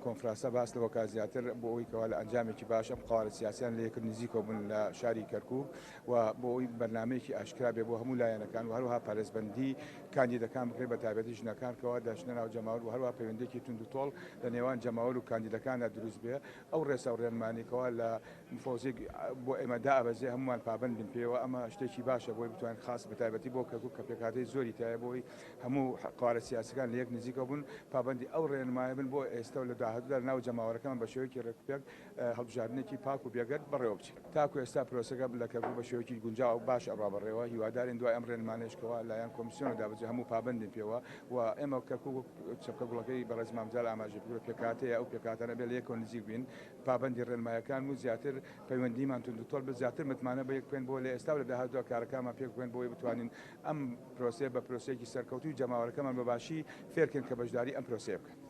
کۆنفرانسە باس لەوەکە زیاتر بۆ ئەوەی کەوا لە ئەنجامێکی باش ئەم قاوارە سیاسیان لە یەکرد نزیکەوە بوون لە شاری کەرکووک و بۆ ئەوی بەرنامەیەکی ئاشکرا بێ بۆ هەموو لایەنەکان و هەروەها پارێزبەندی کاندیدەکان بکرێت بە تایبەتی ژنەکانکەوە دەچنە ناو جەماوەر و هەروەها پەیوەندیەکی تونند و تۆڵ لە نێوان جەماوەر و کاندیدەکاندا دروست بێ ئەو ڕێسە و ڕێنمانیکەوە لە فۆزێک بۆ ئێمە دابەزێ هەمومان پابند بن پێوە ئەمە شتێکی باشە بۆی بتوانین خاص بە تایبەتی بۆ کەرکووک کە پێکهاتەی زۆری تایە بۆی هەموو قاوارە سیاسیەکان لە یەک نزیکە بوون پابندی ئەو ڕێنمایە بن بۆ ئێستا و لە داهاتوودا لە ناو جەماوەرەکەمان بە شێوەیەکی ڕێکوپێک هەڵبژاردنێکی پاک و بێگەرد بەڕێوە بچێت تاکو ئێستا پرۆسەکە لە کەرکووک بە شێوەیەکی گونجاو و باش ئەڕوا بەڕێوە هیوادارین دوای ئەم ڕێنمانێشکەوە لایەن کۆمیسیۆنە دابەزێ هەموو پابندین پێوە و ئێمە کەرکووک چەپکە گوڵەکەی بەڕێز مامزال ئاماژە بکرێت پێکهاتەیە ئەو پێکهاتانە بێ لە یەکەوە نزیک بین پابندی ڕێنمایەکان و زیاتر پەیوەندیمان تونند و تۆڵ بە زیاتر متمانە بە یەک بکەین بۆ لە ئێستا و لە داهاتوودا کارەکانمان پێک بکەین بۆی بتوانین ئەم پرۆسەیە بە پرۆسەیەکی سەرکەوتوی جەماوەرەکەمان بەباشی فێرکەین کە بەشداری ئەم پرۆسەیە بکەن.